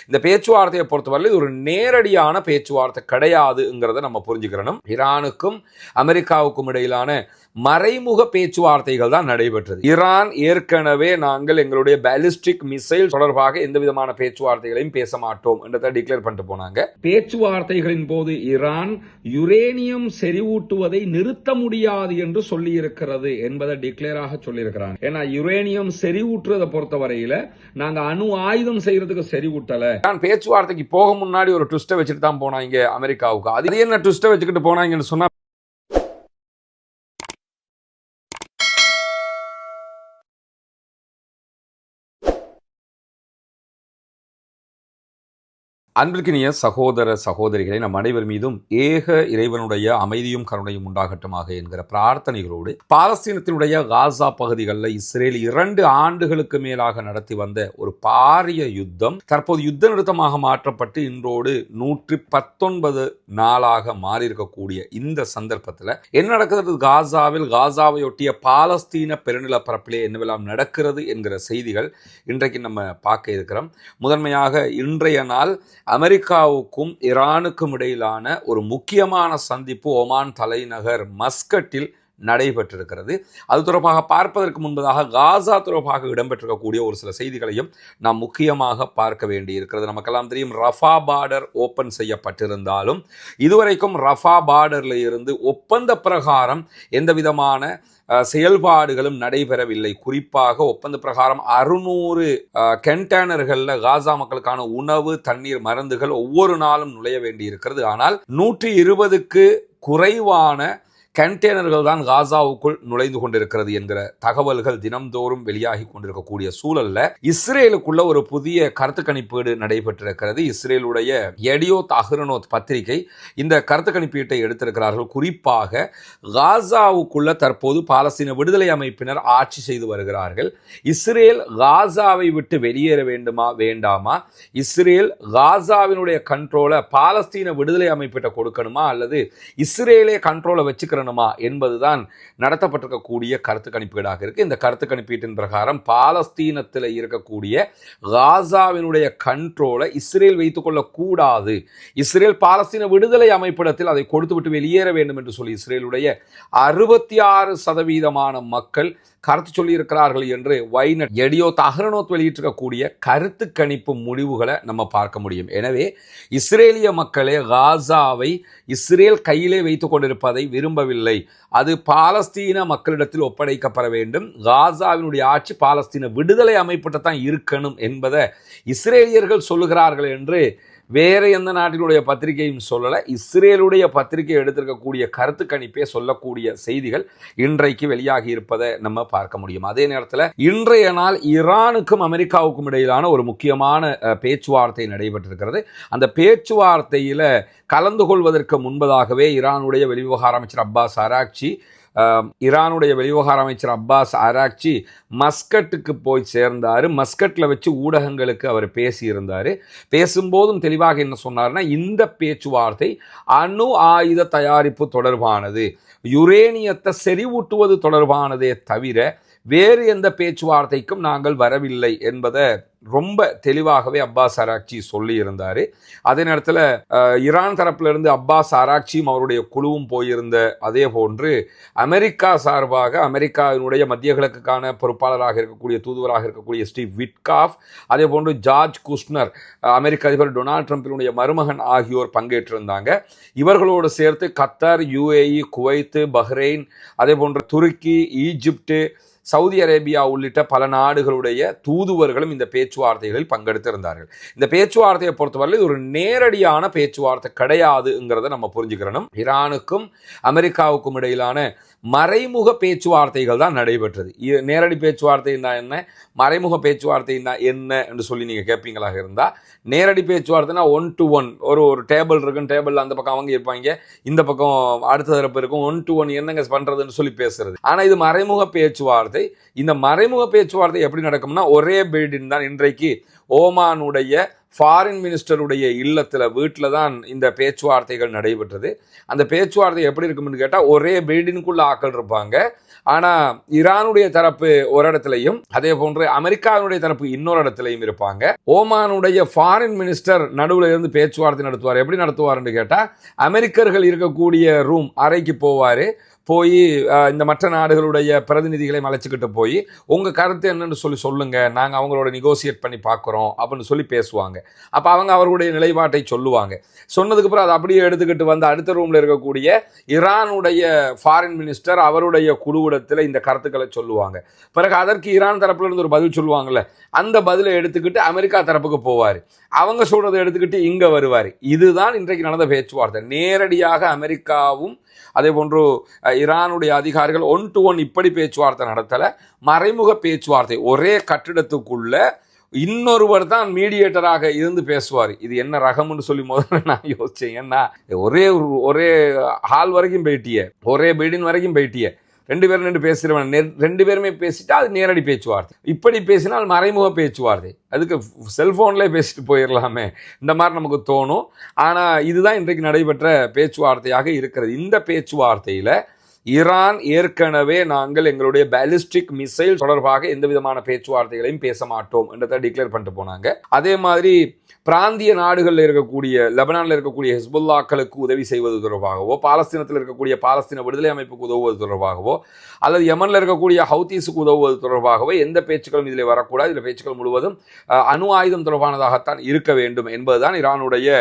இந்த பேச்சுவார்த்தையை பொறுத்தவரை ஒரு நேரடியான பேச்சுவார்த்தை கிடையாதுங்கிறத நம்ம புரிஞ்சுக்கிறோம். ஈரானுக்கும் அமெரிக்காவுக்கும் இடையிலான மறைமுக பேச்சுவார்த்தைகள் தான் நடைபெற்றது. ஈரான் ஏற்கனவே நாங்கள் எங்களுடைய பாலிஸ்டிக் மிசைல் தொடர்பாக எந்த விதமான பேச்சுவார்த்தைகளையும் பேச மாட்டோம் என்றதை டிக்ளேர் பண்ணிட்டு போனாங்க. பேச்சுவார்த்தைகளின் போது ஈரான் யுரேனியம் செறிவூட்டுவதை நிறுத்த முடியாது என்று சொல்லி இருக்கிறது என்பதை டிக்ளேராக சொல்லியிருக்கிறாங்க. ஏன்னா யுரேனியம் செறிவூட்டுறதை பொறுத்தவரையில நாங்க அணு ஆயுதம் செய்யறதுக்கு செறிவூட்டல. பேச்சுவார்த்தைக்கு போக முன்னாடி ஒரு ட்விஸ்ட வச்சுட்டு தான் போனாங்க அமெரிக்காவுக்கு. அது என்ன ட்விஸ்ட வச்சுக்கிட்டு போனாங்கன்னு சொன்னா, அன்பிற்கினிய சகோதர சகோதரிகளை நம் அனைவர் மீதும் ஏக இறைவனுடைய அமைதியும் கருணையும் உண்டாகட்டுமாக என்கிற பிரார்த்தனைகளோடு, பாலஸ்தீனத்தினுடைய காசா பகுதிகளில் இஸ்ரேல் 2 ஆண்டுகளுக்கு மேலாக நடத்தி வந்த ஒரு பாரிய யுத்தம் தற்போது யுத்த நிறுத்தமாக மாற்றப்பட்டு இன்றோடு 119 நாளாக மாறியிருக்கக்கூடிய இந்த சந்தர்ப்பத்தில் என்ன நடக்கிறது, காசாவையொட்டிய பாலஸ்தீன பெருநிலப்பரப்பிலே என்னவெல்லாம் நடக்கிறது என்கிற செய்திகள் இன்றைக்கு நம்ம பார்க்க இருக்கிறோம். முதன்மையாக இன்றைய நாள் அமெரிக்காவுக்கும் ஈரானுக்கும் இடையிலான ஒரு முக்கியமான சந்திப்பு ஒமான் தலைநகர் மஸ்கட்டில் நடைபெற்றிருக்கிறது. அது தொடர்பாக பார்ப்பதற்கு முன்பதாக காசா தொடர்பாக இடம்பெற்றிருக்கக்கூடிய ஒரு சில செய்திகளையும் நாம் முக்கியமாக பார்க்க வேண்டி இருக்கிறது. நமக்கெல்லாம் தெரியும், ரஃபா பார்டர் ஓப்பன் செய்யப்பட்டிருந்தாலும் இதுவரைக்கும் ரஃபா பார்டர்ல இருந்து ஒப்பந்த பிரகாரம் எந்த விதமான செயல்பாடுகளும் நடைபெறவில்லை. குறிப்பாக ஒப்பந்த பிரகாரம் 600 கண்டெய்னர்களில் காசா மக்களுக்கான உணவு, தண்ணீர், மருந்துகள் ஒவ்வொரு நாளும் நுழைய வேண்டி இருக்கிறது. ஆனால் 120க்கு குறைவான கண்டெய்னர்கள் தான் காசாவுக்குள் நுழைந்து கொண்டிருக்கிறது என்கிற தகவல்கள் தினம்தோறும் வெளியாகி கொண்டிருக்கக்கூடிய சூழல்ல இஸ்ரேலுக்குள்ள ஒரு புதிய கருத்து கணிப்பீடு நடைபெற்றிருக்கிறது. இஸ்ரேலுடைய எடியோத் அஹ்ரோனோத் பத்திரிகை இந்த கருத்து கணிப்பீட்டை எடுத்திருக்கிறார்கள். குறிப்பாக காசாவுக்குள்ள தற்போது பாலஸ்தீன விடுதலை அமைப்பினர் ஆட்சி செய்து வருகிறார்கள். இஸ்ரேல் காசாவை விட்டு வெளியேற வேண்டுமா வேண்டாமா, இஸ்ரேல் காசாவினுடைய கண்ட்ரோலை பாலஸ்தீன விடுதலை அமைப்பிட்ட கொடுக்கணுமா அல்லது இஸ்ரேலே கண்ட்ரோலை வச்சுக்கிற என்பதுதான் நடத்தப்பட்டிருக்கக்கூடிய கருத்து கணிப்பீடாக இருக்கு. இந்த கருத்து கணிப்பீட்டின் பிரகாரம் பாலஸ்தீனத்தில் இருக்கக்கூடிய காசாவினுடைய கண்ட்ரோலை இஸ்ரேல் வைத்துக் கொள்ளக்கூடாது, இஸ்ரேல் பாலஸ்தீன விடுதலை அமைப்பிடத்தில் அதை கொடுத்துவிட்டு வெளியேற வேண்டும் என்று சொல்லி இஸ்ரேலுடைய 66% மக்கள் கருத்து சொல்லி இருக்கிறார்கள் என்று வைனட் எடியோத் அஹ்ரோனோத் வெளியிட்டிருக்கக்கூடிய கருத்து கணிப்பு முடிவுகளை நம்ம பார்க்க முடியும். எனவே இஸ்ரேலிய மக்களே காசாவை இஸ்ரேல் கையிலே வைத்துக் கொண்டிருப்பதை விரும்பவில்லை. அது பாலஸ்தீன மக்களிடத்தில் ஒப்படைக்கப்பட வேண்டும். காசாவினுடைய ஆட்சி பாலஸ்தீன விடுதலை அமைப்பிட்ட தான் இருக்கணும் என்பதை இஸ்ரேலியர்கள் சொல்லுகிறார்கள் என்று வேற எந்த நாட்டினுடைய பத்திரிகையும் சொல்லலை. இஸ்ரேலுடைய பத்திரிகை எடுத்திருக்கக்கூடிய கருத்து கணிப்பே சொல்லக்கூடிய செய்திகள் இன்றைக்கு வெளியாகி இருப்பதை நம்ம பார்க்க முடியும். அதே நேரத்தில் இன்றைய நாள் ஈரானுக்கும் அமெரிக்காவுக்கும் இடையிலான ஒரு முக்கியமான பேச்சுவார்த்தை நடைபெற்றிருக்கிறது. அந்த பேச்சுவார்த்தையில கலந்து கொள்வதற்கு முன்பதாகவே ஈரானுடைய வெளிவிவகார அமைச்சர் அப்பாஸ் அராக்சி மஸ்கட்டுக்கு போய் சேர்ந்தார். மஸ்கட்டில் வச்சு ஊடகங்களுக்கு அவர் பேசியிருந்தார். பேசும்போதும் தெளிவாக என்ன சொன்னார்னா, இந்த பேச்சுவார்த்தை அணு ஆயுத தயாரிப்பு தொடர்பானது, யுரேனியத்தை செறிவூட்டுவது தொடர்பானதே தவிர வேறு எந்த பேச்சுவார்த்தைக்கும் நாங்கள் வரவில்லை என்பதை ரொம்ப தெளிவாகவே அப்பாஸ் அராக்சி சொல்லி இருந்தார். அதே நேரத்தில் ஈரான் தரப்பிலிருந்து அப்பாஸ் அராக்சியும் அவருடைய குழுவும் போயிருந்த அதே போன்று அமெரிக்கா சார்பாக அமெரிக்காவினுடைய மத்திய கிழக்குக்கான பொறுப்பாளராக இருக்கக்கூடிய தூதுவராக இருக்கக்கூடிய ஸ்டீவ் விட்காஃப், அதே போன்று ஜார்ஜ் குஷ்னர், அமெரிக்க அதிபர் டொனால்ட் ட்ரம்பினுடைய மருமகன் ஆகியோர் பங்கேற்றிருந்தாங்க. இவர்களோடு சேர்த்து கத்தார், UAE, குவைத்து, பஹ்ரைன், அதே போன்று துருக்கி, ஈஜிப்டு, சவுதி அரேபியா உள்ளிட்ட பல நாடுகளுடைய தூதுவர்களும் இந்த பேச்சுவார்த்தைகளில் பங்கெடுத்திருந்தார்கள். இந்த பேச்சுவார்த்தையை பொறுத்தவரை ஒரு நேரடியான பேச்சுவார்த்தை கிடையாதுங்கிறத நம்ம புரிஞ்சுக்கிறோம். ஈரானுக்கும் அமெரிக்காவுக்கும் இடையிலான மறைமுக பேச்சுவார்த்தைகள் தான் நடைபெற்றது. நேரடி பேச்சுவார்த்தைன்னா என்ன, மறைமுக பேச்சுவார்த்தைன்னா என்ன என்று சொல்லி நீங்கள் கேட்பீங்களாக இருந்தால், நேரடி பேச்சுவார்த்தைனா 1 to 1, ஒரு டேபிள் இருக்கும், டேபிளில் அந்த பக்கம் அவங்க இருப்பாங்க, இந்த பக்கம் அடுத்த தரப்பு இருக்கும், 1 to 1 என்னங்க பண்ணுறதுன்னு சொல்லி பேசுறது. ஆனால் இது மறைமுக பேச்சுவார்த்தை. இந்த மறைமுக பேச்சுவார்த்தை எப்படி நடக்கும்னா, ஒரே பில்டிங் தான். இன்றைக்கு ஓமானுடைய ஃபாரின் மினிஸ்டருடைய வீட்டில் தான் இந்த பேச்சுவார்த்தைகள் நடைபெற்றது. அந்த பேச்சுவார்த்தை எப்படி இருக்கும்னு கேட்டால், ஒரே பில்டிங்குள்ள ஆக்கள் இருப்பாங்க. ஆனால் ஈரானுடைய தரப்பு ஒரு இடத்துலையும் அதே போன்று அமெரிக்காவுடைய தரப்பு இன்னொரு இடத்துலையும் இருப்பாங்க. ஓமானுடைய ஃபாரின் மினிஸ்டர் நடுவில் இருந்து பேச்சுவார்த்தை நடத்துவார். எப்படி நடத்துவார்னு கேட்டால் அமெரிக்கர்கள் இருக்கக்கூடிய ரூம் அறைக்கு போய் இந்த மற்ற நாடுகளுடைய பிரதிநிதிகளை மலைச்சிக்கிட்டு போய் உங்கள் கருத்து என்னன்னு சொல்லுங்கள், நாங்கள் அவங்களோட நெகோசியேட் பண்ணி பார்க்குறோம் அப்படின்னு சொல்லி பேசுவாங்க. அப்போ அவங்க அவர்களுடைய நிலைப்பாட்டை சொல்லுவாங்க. சொன்னதுக்கப்புறம் அதை அப்படியே எடுத்துக்கிட்டு வந்து அடுத்த ரூமில் இருக்கக்கூடிய ஈரானுடைய ஃபாரின் மினிஸ்டர் அவருடைய குழுவிடத்தில் இந்த கருத்துக்களை சொல்லுவாங்க. பிறகு அதற்கு ஈரான் தரப்புல இருந்து ஒரு பதில் சொல்லுவாங்கள்ல, அந்த பதிலை எடுத்துக்கிட்டு அமெரிக்கா தரப்புக்கு போவார். அவங்க சொல்கிறத எடுத்துக்கிட்டு இங்கே வருவார். இதுதான் இன்றைக்கு நடந்த பேச்சுவார்த்தை. நேரடியாக அமெரிக்காவும் அதே போன்று ஈரானுடைய அதிகாரிகள் 1-to-1 இப்படி பேச்சுவார்த்தை நடத்தலை. மறைமுக பேச்சுவார்த்தை. ஒரே கட்டிடத்துக்குள்ள இன்னொருவர் தான் மீடியேட்டராக இருந்து பேசுவார். இது என்ன ரகம்னு சொல்லி முதல்ல நான் யோசிச்சேன். ஏன்னா ஒரே ஹால் வரைக்கும் போயிட்டிய, ஒரே பில்டிங் வரைக்கும் போயிட்டிய, 2 பேரும் நின்று பேசுகிறவன் 2 பேருமே பேசிட்டா அது நேரடி பேச்சுவார்த்தை. இப்படி பேசினால் மறைமுக பேச்சுவார்த்தை. அதுக்கு செல்ஃபோன்லேயே பேசிட்டு போயிடலாமே, இந்த மாதிரி நமக்கு தோணும். ஆனால் இதுதான் இன்றைக்கு நடைபெற்ற பேச்சுவார்த்தையாக இருக்கிறது. இந்த பேச்சுவார்த்தையில் ஈரான் ஏற்கனவே நாங்கள் எங்களுடைய பாலிஸ்டிக் மிசைல் தொடர்பாக எந்த விதமான பேச்சுவார்த்தைகளையும் பேச மாட்டோம் என்றதை டிக்ளேர் பண்ணிட்டு போனாங்க. அதே மாதிரி பிராந்திய நாடுகளில் இருக்கக்கூடிய லெபனானில் இருக்கக்கூடிய ஹிஸ்புல்லாக்களுக்கு உதவி செய்வது தொடர்பாகவோ, பாலஸ்தீனத்தில் இருக்கக்கூடிய பாலஸ்தீன விடுதலை அமைப்புக்கு உதவுவது தொடர்பாகவோ, அல்லது யமனில் இருக்கக்கூடிய ஹவுதீஸுக்கு உதவுவது தொடர்பாகவோ எந்த பேச்சுக்களும் இதில் வரக்கூடாது. இதில் பேச்சுக்கள் முழுவதும் அணு ஆயுதம் தொடர்பானதாகத்தான் இருக்க வேண்டும் என்பதுதான் ஈரானுடைய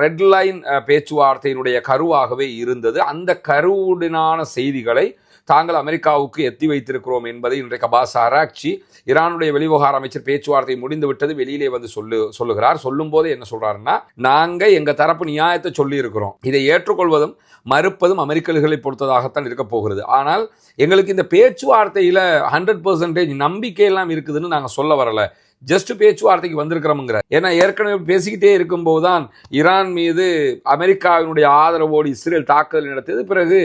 ரெட் லைன் பேச்சுவார்த்தையினுடைய கருவாகவே இருந்தது. அந்த கருவுடனான செய்திகளை தாங்கள் அமெரிக்காவுக்கு எத்தி வைத்திருக்கிறோம் என்பதை இன்றைக்கு அப்பாஸ் ஆராக்சி, ஈரானுடைய வெளிவிவகார அமைச்சர், பேச்சுவார்த்தை முடிந்து விட்டது வெளியிலே வந்து சொல்லுகிறார். சொல்லும் போது என்ன சொல்றாருன்னா, நாங்கள் எங்க தரப்பு நியாயத்தை சொல்லி இருக்கிறோம், இதை ஏற்றுக்கொள்வதும் மறுப்பதும் அமெரிக்கர்களை பொறுத்ததாகத்தான் இருக்க போகிறது. ஆனால் எங்களுக்கு இந்த பேச்சுவார்த்தையில 100% நம்பிக்கையெல்லாம் இருக்குதுன்னு நாங்கள் சொல்ல வரல, ஜஸ்ட் பேச்சுவார்த்தைக்கு வந்திருக்கிறோம்ங்கிற. ஏன்னா ஏற்கனவே பேசிக்கிட்டே இருக்கும்போது தான் ஈரான் மீது அமெரிக்காவினுடைய ஆதரவோடு இஸ்ரேல் தாக்குதல் நடத்தியது. பிறகு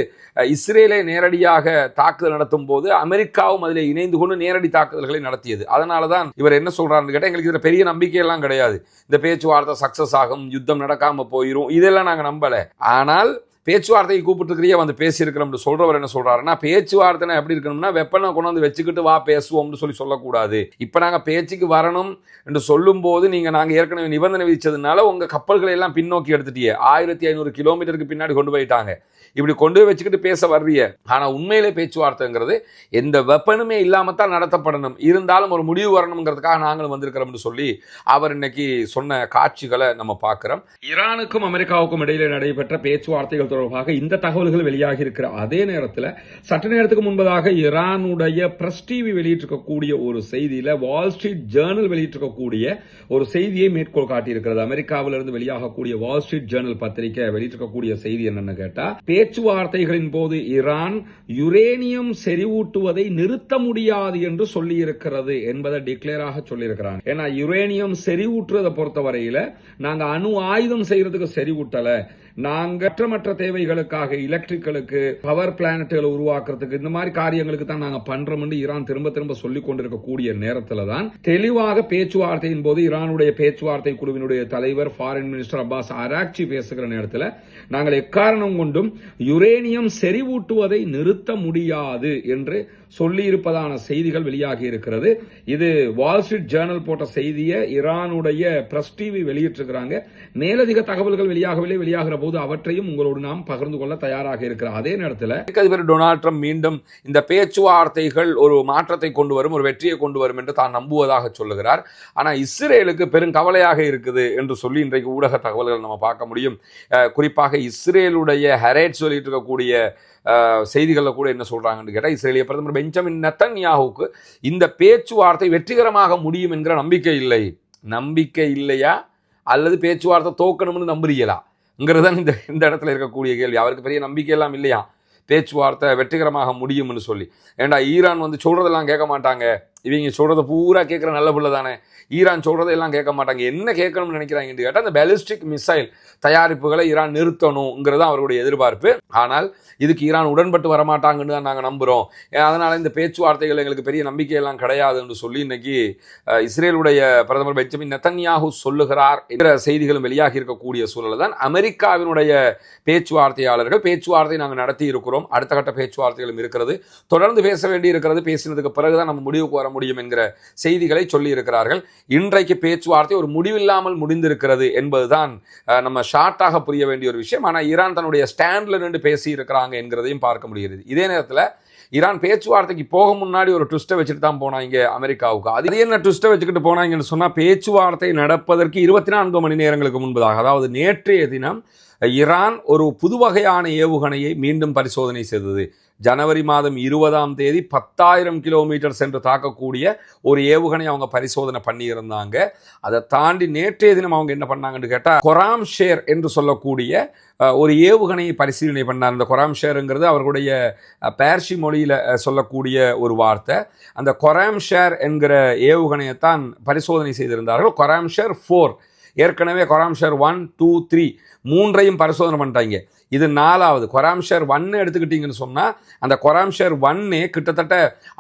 இஸ்ரேலை நேரடியாக தாக்குதல் நடத்தும் போது அமெரிக்காவும் அதில் இணைந்து கொண்டு நேரடி தாக்குதல்களை நடத்தியது. அதனால தான் இவர் என்ன சொல்றாருன்னு கேட்டால், எங்களுக்கு இதில் பெரிய நம்பிக்கையெல்லாம் கிடையாது, இந்த பேச்சுவார்த்தை சக்சஸ் ஆகும், யுத்தம் நடக்காம போயிடும், இதெல்லாம் நாங்கள் நம்பலை. ஆனால் பேச்சுவார்த்தைக்கு கூப்பிட்டுக்கிறியே வந்து பேசியிருக்கிறோம்னு சொல்றவர் என்ன சொல்றாருன்னா, பேச்சுவார்த்தை எப்படி இருக்கணும்னா வெப்பனை கொண்டு வந்து வச்சுக்கிட்டு வா பேசுவோம்னு சொல்லக்கூடாது. இப்போ நாங்கள் பேச்சுக்கு வரணும் என்று சொல்லும் போது நாங்கள் ஏற்கனவே நிபந்தனை விதிச்சதுனால உங்க கப்பல்களை எல்லாம் பின்னோக்கி எடுத்துட்டியே, 1500 கிலோமீட்டருக்கு பின்னாடி கொண்டு போயிட்டாங்க, இப்படி கொண்டு போய் வச்சுக்கிட்டு பேச வர்றிய. ஆனா உண்மையிலே பேச்சுவார்த்தைங்கிறது எந்த வெப்பனுமே இல்லாமத்தான் நடத்தப்படணும், இருந்தாலும் ஒரு முடிவு வரணுங்கிறதுக்காக நாங்களும் வந்திருக்கிறோம்னு சொல்லி அவர் இன்னைக்கு சொன்ன காட்சிகளை நம்ம பார்க்கிறோம். ஈரானுக்கும் அமெரிக்காவுக்கும் இடையிலே நடைபெற்ற பேச்சுவார்த்தைகள் தொடர்பாக இந்த தகவல்கள் வெளியாகி இருக்கிற அதே நேரத்தில் சற்று நேரத்துக்கு முன்பதாக ஈரானுடைய பிரஸ் டிவி வெளியிட்டிருக்கக்கூடிய ஒரு செய்தியில வால் ஸ்ட்ரீட் ஜேர்னல் வெளியிட்டிருக்கக்கூடிய ஒரு செய்தியை மேற்கோள் காட்டியிருக்கிறது. அமெரிக்காவிலிருந்து வெளியாகக்கூடிய வால் ஸ்ட்ரீட் ஜேர்னல் பத்திரிகை வெளியிட்டிருக்கக்கூடிய செய்தி என்னன்னு கேட்டா, பேச்சுவார்த்தைகளின் போது ஈரான் யுரேனியம் செறிவூட்டுவதை நிறுத்த முடியாது என்று சொல்லி இருக்கிறது என்பதை டிக்ளேராக சொல்லியிருக்கிறாங்க. ஏன்னா யுரேனியம் செறிவூட்டுறதை பொறுத்தவரையில நாங்க அணு ஆயுதம் செய்யறதுக்கு செறிவூட்டல, நாங்க மற்ற தேவைகளுக்காக எலக்ட்ரிக்கலுக்கு பவர் பிளானட்டுகளை உருவாக்குறதுக்கு இந்த மாதிரி காரியங்களுக்கு தான் நாங்க பண்றோம்னு ஈரான் திரும்ப சொல்லிக் கொண்டிருக்கக்கூடிய நேரத்தில் தான் தெளிவாக பேச்சுவார்த்தையின் போது ஈரானுடைய பேச்சுவார்த்தை குழுவினுடைய தலைவர் ஃபாரின் மினிஸ்டர் அப்பாஸ் ஆராக்சி பேசுகிற நேரத்தில் நாங்கள் எக்காரணம் கொண்டும் யுரேனியம் செறிவூட்டுவதை நிறுத்த முடியாது என்று சொல்லி இருப்பதான செய்திகள் வெளியாகி இருக்கிறது. இது வால் ஸ்ட்ரீட் ஜேர்னல் போட்ட செய்தியை ஈரானுடைய பிரஸ் டிவி வெளியிட்டிருக்கிறாங்க. மேலதிக தகவல்கள் வெளியாகிற போது அவற்றையும் உங்களோடு நாம் பகிர்ந்து கொள்ள தயாராக இருக்கிறோம். அதே நேரத்தில் அதிபர் டொனால்ட் ட்ரம்ப் மீண்டும் இந்த பேச்சுவார்த்தைகள் ஒரு மாற்றத்தை கொண்டு வரும், ஒரு வெற்றியை கொண்டு வரும் என்று தான் நம்புவதாக சொல்லுகிறார். ஆனால் இஸ்ரேலுக்கு பெரும் கவலையாக இருக்குது என்று சொல்லி இன்றைக்கு ஊடக தகவல்கள் நம்ம பார்க்க முடியும். குறிப்பாக இஸ்ரேலுடைய ஹெரேட்ஸ் சொல்லிட்டு இருக்கக்கூடிய செய்திகளில் கூட என்ன சொல்றாங்கன்னு கேட்டால், இஸ்ரேலிய பிரதமர் பெஞ்சமின் நெத்தன்யாஹுவுக்கு இந்த பேச்சுவார்த்தை வெற்றிகரமாக முடியும் என்கிற நம்பிக்கை இல்லையா அல்லது பேச்சுவார்த்தை தோக்கணும்னு நம்புறீங்களாங்கிறதான் இந்த இடத்துல இருக்கக்கூடிய கேள்வி. அவருக்கு பெரிய நம்பிக்கை எல்லாம் இல்லையா பேச்சுவார்த்தை வெற்றிகரமாக முடியும்னு சொல்லி. ஏண்டா ஈரான் வந்து சொல்றதெல்லாம் கேட்க மாட்டாங்க, இவங்க சொல்கிறத பூரா கேட்குற நல்ல பிள்ளை தானே, ஈரான் சொல்கிறதையெல்லாம் கேட்க மாட்டாங்க. என்ன கேட்கணும்னு நினைக்கிறாங்கன்னு கேட்டால் அந்த பேலிஸ்டிக் மிசைல் தயாரிப்புகளை ஈரான் நிறுத்தணுங்கிறது அவர்களுடைய எதிர்பார்ப்பு. ஆனால் இதுக்கு ஈரான் உடன்பட்டு வரமாட்டாங்கன்னு தான் நாங்கள் நம்புகிறோம், அதனால் இந்த பேச்சுவார்த்தைகள் எங்களுக்கு பெரிய நம்பிக்கையெல்லாம் கிடையாதுன்னு சொல்லி இன்னைக்கு இஸ்ரேலுடைய பிரதமர் பெஞ்சமின் நெதன்யாஹு சொல்லுகிறார் என்ற செய்திகளும் வெளியாகி இருக்கக்கூடிய சூழல் தான் அமெரிக்காவினுடைய பேச்சுவார்த்தை நாங்கள் நடத்தி இருக்கிறோம், அடுத்த கட்ட பேச்சுவார்த்தைகளும் இருக்கிறது, தொடர்ந்து பேச வேண்டி இருக்கிறது, பேசினதுக்கு பிறகுதான் நம்ம முடிவுக்கு வர முடியும் என்கிற செய்திகளை சொல்லி இருக்கிறார்கள். இன்றைக்கு பேச்சுவார்த்தை ஒரு முடிவில்லாமல் முடிந்திருக்கிறது என்பதுதான் நம்ம ஷார்ட்டாக புரிய வேண்டிய ஒரு விஷயம். ஆனால் ஈரான் தன்னுடைய ஸ்டாண்ட்ல நின்று பேசி இருக்கிறாங்க என்கிறதையும் பார்க்க முடிகிறது. இதே நேரத்தில் ஈரான் பேச்சுவார்த்தைக்கு போக முன்னாடி ஒரு ட்விஸ்ட்டை வச்சுட்டு தான் போனாங்க அமெரிக்காவுக்கு. அது என்ன ட்விஸ்ட்டை வச்சுக்கிட்டு போனாங்கன்னு சொன்னால், பேச்சுவார்த்தை நடப்பதற்கு 24 மணி நேரங்களுக்கு முன்பதாக, அதாவது நேற்றைய தினம் ஈரான் ஒரு புது வகையான ஏவுகணையை மீண்டும் பரிசோதனை செய்தது. ஜனவரி மாதம் 20ஆம் தேதி 10,000 கிலோமீட்டர் சென்று தாக்கக்கூடிய ஒரு ஏவுகணை அவங்க பரிசோதனை பண்ணியிருந்தாங்க. அதை தாண்டி நேற்றைய தினம் அவங்க என்ன பண்ணாங்கன்னு கேட்டால், கொராம் ஷேர் என்று சொல்லக்கூடிய ஒரு ஏவுகணையை பரிசீலனை பண்ணார். அந்த கொராம் ஷேருங்கிறது அவர்களுடைய பேர்ஷி மொழியில் சொல்லக்கூடிய ஒரு வார்த்தை. அந்த கொராம் ஷேர் என்கிற ஏவுகணையைத்தான் பரிசோதனை செய்திருந்தார்கள். கொராம் ஷேர் 4 ஏற்கனவே கொராம் ஷேர் 1, 2, 3 மூன்றையும் பரிசோதனை பண்ணிட்டாங்க. இது 4வது. கொராம் ஷேர் 1 எடுத்துக்கிட்டீங்கன்னு சொன்னால், அந்த கொராம் ஷேர் 1 கிட்டத்தட்ட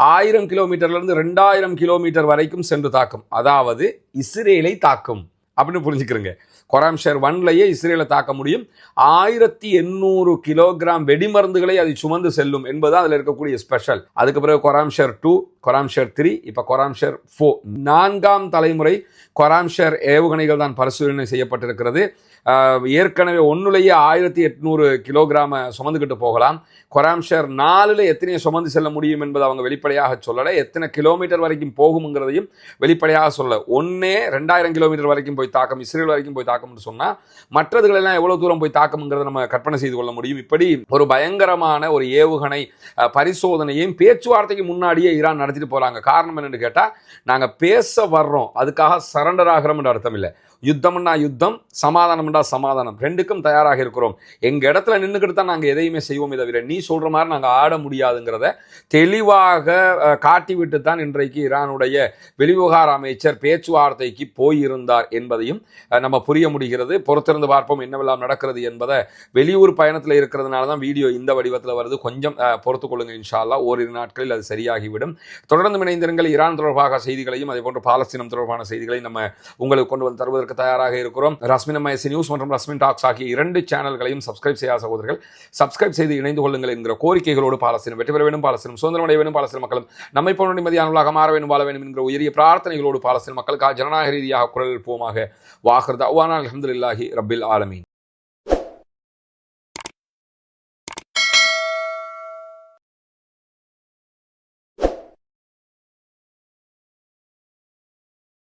1000 கிலோமீட்டர்லேருந்து 2000 கிலோமீட்டர் வரைக்கும் சென்று தாக்கும், அதாவது இஸ்ரேலை தாக்கும் அப்படின்னு புரிஞ்சுக்கிறேங்க. கொராம் ஷேர் 1லயே இஸ்ரேலை தாக்க முடியும். 1800 கிலோகிராம் வெடிமருந்துகளை அது சுமந்து செல்லும் என்பது அதில் இருக்கக்கூடிய ஸ்பெஷல். அதுக்கு பிறகு கொராம் ஷேர் 2, கொராம் ஷேர் 3, இப்போ கொராம் ஷேர் 4, 4ஆம் தலைமுறை கொராம் ஷேர் ஏவுகணைகள் தான் பரிசீலனை செய்யப்பட்டிருக்கிறது. ஏற்கனவே 1லயே 1800 கிலோகிராம சுமந்துக்கிட்டு போகலாம். கொராம் ஷேர் 4ல் எத்தனையை சுமந்து செல்ல முடியும் என்பது அவங்க வெளிப்படையாக சொல்லலை. எத்தனை கிலோமீட்டர் வரைக்கும் போகும்ங்கிறதையும் வெளிப்படையாக சொல்லலை. 2000 கிலோமீட்டர் வரைக்கும் போய் தாக்கம், இஸ்ரேல் வரைக்கும் போய் தாக்கம்னு சொன்னால் மற்றதுகளெல்லாம் எவ்வளோ தூரம் போய் தாக்கம்ங்கிறத நம்ம கற்பனை செய்து கொள்ள முடியும். இப்படி ஒரு பயங்கரமான ஒரு ஏவுகணை பரிசோதனையும் பேச்சுவார்த்தைக்கு முன்னாடியே ஈரான் நடத்திட்டு போகிறாங்க. காரணம் என்னென்னு கேட்டால், நாங்கள் பேச வர்றோம், அதுக்காக சரண்டர் ஆகிறோம் என்ற அர்த்தம் இல்லை. யுத்தம்னா யுத்தம், சமாதானம்னா சமாதானம், ரெண்டுக்கும் தயாராக இருக்கிறோம். எங்கள் இடத்துல நின்றுக்கிட்டு தான் நாங்கள் எதையுமே செய்வோமே தவிர நீ சொல்கிற மாதிரி நாங்கள் ஆட முடியாதுங்கிறத தெளிவாக காட்டிவிட்டு தான் இன்றைக்கு ஈரானுடைய வெளிவிவகார அமைச்சர் பேச்சுவார்த்தைக்கு போயிருந்தார் என்பதையும் நம்ம புரிய முடிகிறது. பொறுத்திருந்து பார்ப்போம் என்னவெல்லாம் நடக்கிறது என்பதை. வெளியூர் பயணத்தில் இருக்கிறதுனால தான் வீடியோ இந்த வடிவத்தில் வருது, கொஞ்சம் பொறுத்து கொள்ளுங்கள். இன்ஷா அல்லாஹ் ஓரிரு நாட்களில் அது சரியாகிவிடும். தொடர்ந்து இணைந்திருங்கள். ஈரான் தொடர்பாக செய்திகளையும் அதே போன்று பாலஸ்தீனம் தொடர்பான செய்திகளையும் நம்ம உங்களுக்கு கொண்டு வந்து தருவதற்கு தயாராக இருக்கிறோம். ரஸ்மின் எம்ஐசி நியூஸ் மற்றும் ரஸ்மின் டாக்ஸ் ஆகிய 2 சேனல்களையும் சப்ஸ்கிரைப் செய்யாத சகோதரர்கள் சப்ஸ்கிரைப் செய்து இணைந்து கொள்ளுங்கள் என்கிற கோரிக்கைகளோடு, பாலஸ்தீனம் வெற்றி பெற வேண்டும், பாலஸ்தீனம் சுதந்திரம் அடைய வேண்டும், பாலஸ்தீன மக்களும் நம்மை போன்ற நிம்மதியானவர்களாக மாற வேண்டும், வாழ வேண்டும் என்கிற உயரிய பிரார்த்தனைகளோடு பாலஸ்தீன மக்களுக்காக ஜனநாயக ரீதியாக குரல் எழுப்புவோமாக. வாஹிர் தஅவானா அல்ஹம்துலில்லாஹி ரப்பில் ஆலமீன்.